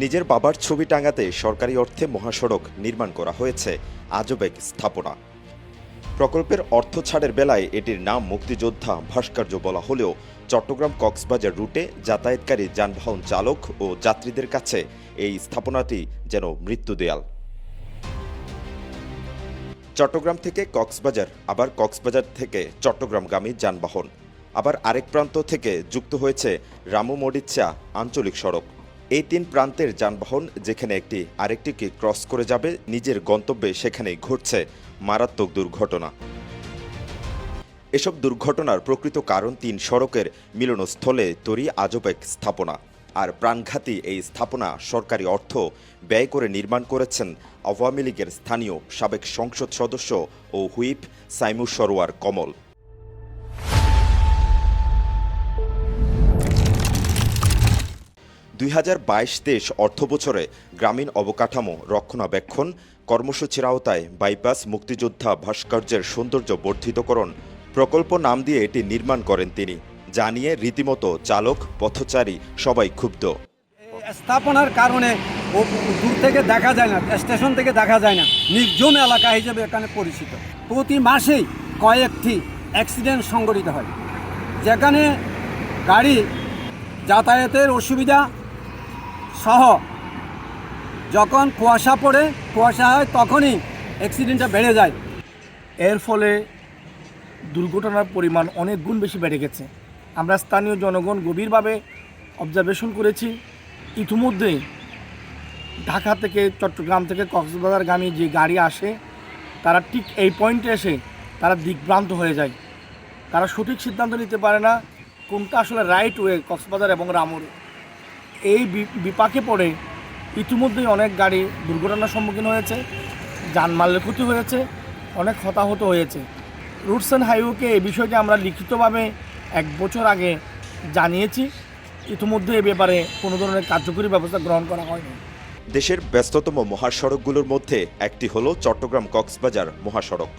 নিজের বাবার ছবি টাঙাতে সরকারি অর্থে মহাসড়ক নির্মাণ করা হয়েছে আজব এক স্থাপনা। প্রকল্পের অর্থ ছাড়ের বেলায় এটির নাম মুক্তিযোদ্ধা ভাস্কর্য বলা হলেও চট্টগ্রাম কক্সবাজার রুটে যাতায়াতকারী যানবাহন চালক ও যাত্রীদের কাছে এই স্থাপনাটি যেন মৃত্যুদেয়াল। চট্টগ্রাম থেকে কক্সবাজার, আবার কক্সবাজার থেকে চট্টগ্রামগামী যানবাহন, আবার আরেক প্রান্ত থেকে যুক্ত হয়েছে রামু মরিচ্চা আঞ্চলিক সড়ক। এই তিন প্রান্তের যানবাহন যেখানে একটি আরেকটিকে ক্রস করে যাবে নিজের গন্তব্যে, সেখানেই ঘটছে মারাত্মক দুর্ঘটনা। এসব দুর্ঘটনার প্রকৃত কারণ তিন সড়কের মিলনস্থলে তৈরি আজব এক স্থাপনা। আর প্রাণঘাতী এই স্থাপনা সরকারি অর্থ ব্যয় করে নির্মাণ করেছেন আওয়ামী লীগের স্থানীয় সাবেক সংসদ সদস্য ও হুইপ সাইমুর সরোয়ার কমল। 2022-23 অর্থবছরে গ্রামীণ অবকাঠামো রক্ষণাবেক্ষণ কর্মসূচির আওতায় বাইপাস মুক্তিযোদ্ধা ভাস্কর্যের সৌন্দর্য বর্ধিতকরণ প্রকল্প নাম দিয়ে এটি নির্মাণ করেন তিনি। জানিয়ে রীতিমতো চালক, পথচারী সবাই ক্ষুব্ধ। স্থাপনার কারণে দূর থেকে দেখা যায় না, স্টেশন থেকে দেখা যায় না, নির্জন এলাকা হিসেবে এখানে পরিচিত। প্রতি মাসেই কয়েকটি অ্যাক্সিডেন্ট সংঘটিত হয়, যেখানে গাড়ি যাতায়াতের অসুবিধা সহ যখন কুয়াশা হয় তখনই অ্যাক্সিডেন্টটা বেড়ে যায়। এর ফলে দুর্ঘটনার পরিমাণ অনেক গুণ বেশি বেড়ে গেছে। আমরা স্থানীয় জনগণ গভীরভাবে অবজারভেশন করেছি। ইতিমধ্যে ঢাকা থেকে চট্টগ্রাম থেকে কক্সবাজারগামী যে গাড়ি আসে তারা ঠিক এই পয়েন্টে এসে তারা দিকভ্রান্ত হয়ে যায়। তারা সঠিক সিদ্ধান্ত নিতে পারে না কোনটা আসলে রাইট ওয়ে কক্সবাজার এবং রামুর। এই বিপাকে পড়ে ইতিমধ্যেই অনেক গাড়ি দুর্ঘটনার সম্মুখীন হয়েছে, যানমালের ক্ষতি হয়েছে, অনেক হতাহত হয়েছে। রুটস অ্যান্ড হাইওয়েকে এই বিষয়টি আমরা লিখিতভাবে 1 বছর আগে জানিয়েছি। ইতিমধ্যে এ ব্যাপারে কোনো ধরনের কার্যকরী ব্যবস্থা গ্রহণ করা হয়নি। দেশের ব্যস্ততম মহাসড়কগুলোর মধ্যে একটি হলো চট্টগ্রাম কক্সবাজার মহাসড়ক।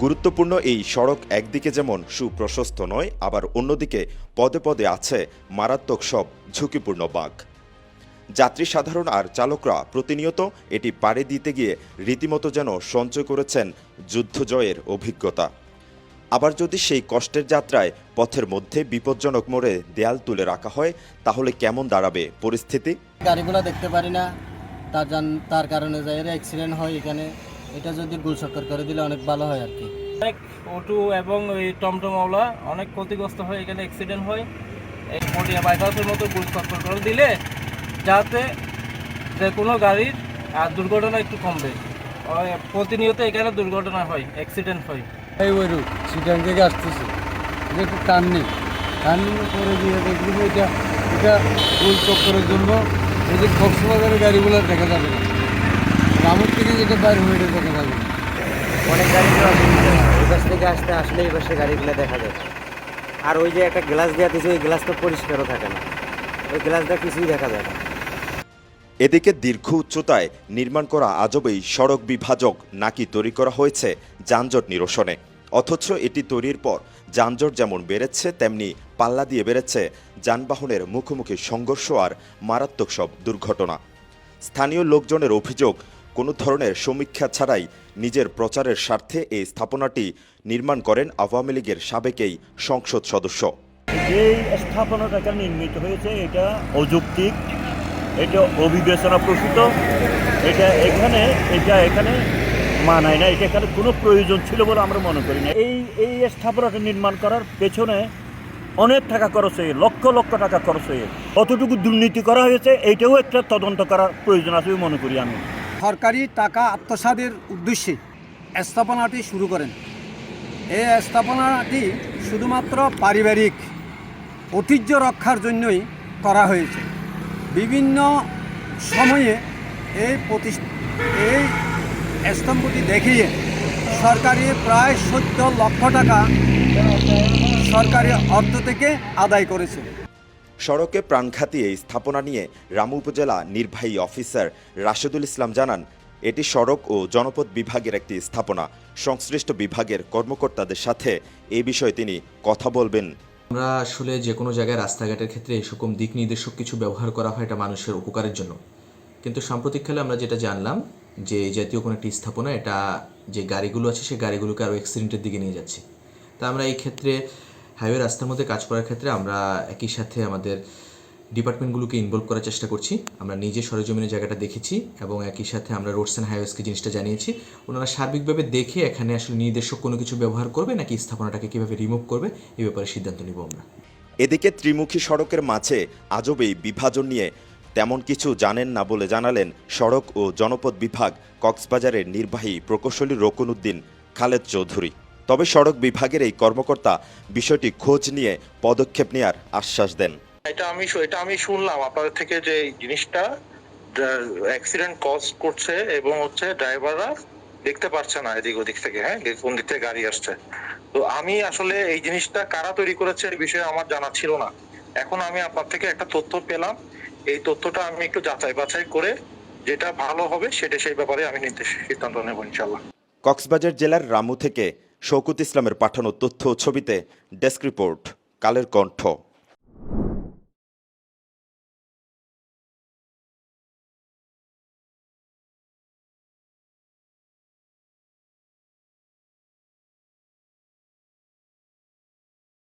গুরুত্বপূর্ণ এই সড়ক একদিকে যেমন সুপ্রশস্ত নয়, আবার অন্যদিকে পদে পদে আছে মারাত্মক সব ঝুঁকিপূর্ণ বাঁক। যাত্রী সাধারণ আর চালকরা প্রতিনিয়ত এটি পাড়ি দিতে গিয়ে রীতিমতো যেন সঞ্চয় করেছেন যুদ্ধজয়ের অভিজ্ঞতা। আবার যদি সেই কষ্টের যাত্রায় পথের মধ্যে বিপজ্জনক মোড়ে দেয়াল তুলে রাখা হয়, তাহলে কেমন দাঁড়াবে পরিস্থিতি? গাড়িগুলো দেখতে পারি না, তার কারণে যাই অ্যাক্সিডেন্ট হয় এখানে। এটা যদি গোল চক্কর করে দিলে অনেক ভালো হয় আর কি। অনেক অটো এবং ওই টমটমওয়ালা অনেক ক্ষতিগ্রস্ত হয়, এখানে অ্যাক্সিডেন্ট হয়। এই পটিয়া বাইপাসের মতো গোল চক্কর করে দিলে যাতে যে কোনো গাড়ির দুর্ঘটনা একটু কমবে। প্রতিনিয়ত এখানে দুর্ঘটনা হয়, অ্যাক্সিডেন্ট হয়। এই ওই রুট সিটাং থেকে আসতেছে, এটা একটু টার্নিং করে দিয়ে দেখবেন এটা গোল চক্করের জন্য এই যে কক্সবাজারের গাড়িগুলো দেখা যাবে না, রামুর থেকে যেটা বাইরে হয়ে দেখা যাবে। অনেক গাড়িগুলো এই পাশ থেকে আসলে এই পাশে গাড়িগুলো দেখা যায়। আর ওই যে একটা গ্লাস দেওয়া দিয়েছে, ওই গ্লাস তো পরিষ্কারও থাকে না, ওই গ্লাসটা কিছুই দেখা যায় না। এদিকে দীর্ঘ উচ্চতায় নির্মাণ করা আজব এই সড়ক বিভাজক নাকি তৈরি করা হয়েছে যানজট নিরসনে, অথচ এটি তৈরির পর যানজট যেমন বেড়েছে তেমনি পাল্লা দিয়ে বেড়েছে যানবাহনের মুখোমুখি সংঘর্ষ আর মারাত্মক সব দুর্ঘটনা। স্থানীয় লোকজনের অভিযোগ, কোনো ধরনের সমীক্ষা ছাড়াই নিজের প্রচারের স্বার্থে এই স্থাপনাটি নির্মাণ করেন আওয়ামী লীগের সাবেক এই সংসদ সদস্য। যেই স্থাপনাটা নির্মিত হয়েছে এটা অযৌক্তিক, এটা অবিবেচনা প্রসূত, এটা এখানে মানায় না, এটা এখানে কোনো প্রয়োজন ছিল বলে আমরা মনে করি না। এই স্থাপনাটা নির্মাণ করার পেছনে অনেক টাকা খরচ হয়ে, লক্ষ লক্ষ টাকা খরচ হয়ে কতটুকু দুর্নীতি করা হয়েছে এইটাও একটা তদন্ত করার প্রয়োজন আছে মনে করি আমি। সরকারি টাকা আত্মসাতের উদ্দেশ্যে স্থাপনাটি শুরু করেন। এই স্থাপনাটি শুধুমাত্র পারিবারিক ঐতিহ্য রক্ষার জন্যই করা হয়েছে। বিভিন্ন সময়ে এই স্তম্ভটি দেখিয়ে সরকারি প্রায় ১৪ লক্ষ টাকা সরকারি অর্থ থেকে আদায় করেছে। সড়কে প্রাণঘাতী এই স্থাপনা নিয়ে রামু উপজেলা নির্বাহী অফিসার রাশেদুল ইসলাম জানান, এটি সড়ক ও জনপথ বিভাগের একটি স্থাপনা। সংশ্লিষ্ট বিভাগের কর্মকর্তাদের সাথে এই বিষয়ে তিনি কথা বলবেন। আমরা আসলে যে কোনো জায়গায় রাস্তাঘাটের ক্ষেত্রে এরকম দিক নির্দেশক কিছু ব্যবহার করা হয়, এটা মানুষের উপকারের জন্য। কিন্তু সাম্প্রতিককালে আমরা যেটা জানলাম যে এই জাতীয় কোনো একটি স্থাপনা এটা যে গাড়িগুলো আছে সেই গাড়িগুলোকে আরও অ্যাক্সিডেন্টের দিকে নিয়ে যাচ্ছে। তা আমরা এই ক্ষেত্রে হাইওয়ে রাস্তার মধ্যে কাজ করার ক্ষেত্রে আমরা একই সাথে আমাদের ডিপার্টমেন্টগুলোকে ইনভলভ করার চেষ্টা করছি। আমরা নিজে সরেজমিনে জায়গাটা দেখেছি এবং একই সাথে আমরা রোডস অ্যান্ড হাইওয়েজকে জিনিসটা জানিয়েছি। ওনারা সার্বিকভাবে দেখে এখানে আসলে নির্দেশক কোনো কিছু ব্যবহার করবে নাকি স্থাপনাটাকে কীভাবে রিমুভ করবে এই ব্যাপারে সিদ্ধান্ত নিব আমরা। এদিকে ত্রিমুখী সড়কের মাঝে আজব এই বিভাজন নিয়ে তেমন কিছু জানেন না বলে জানালেন সড়ক ও জনপথ বিভাগ কক্সবাজারের নির্বাহী প্রকৌশলী রকুন উদ্দিন খালেদ চৌধুরী। তবে সড়ক বিভাগের এই কর্মকর্তা বিষয়টি খোঁজ নিয়ে পদক্ষেপ নেওয়ার আশ্বাস দেন। এটা আমি শুনলাম আপনাদের থেকে যে এই জিনিসটা অ্যাক্সিডেন্ট কজ করছে এবং হচ্ছে ড্রাইভাররা দেখতে পারছে না এদিক ওদিক থেকে, হ্যাঁ কোন দিক থেকে গাড়ি আসছে। তো আমি আসলে এই জিনিসটা কারা তৈরি করেছে এই বিষয়ে আমার জানা ছিল না। এখন আমি আপনার থেকে একটা তথ্য পেলাম, এই তথ্যটা আমি একটু যাচাই বাছাই করে যেটা ভালো হবে সেটা সেই ব্যাপারে আমি সিদ্ধান্ত নেব ইনশাল্লাহ। কক্সবাজার জেলার রামু থেকে শওকত ইসলামের পাঠানো তথ্য ও ছবিতে ডেস্ক রিপোর্ট, কালের কণ্ঠ।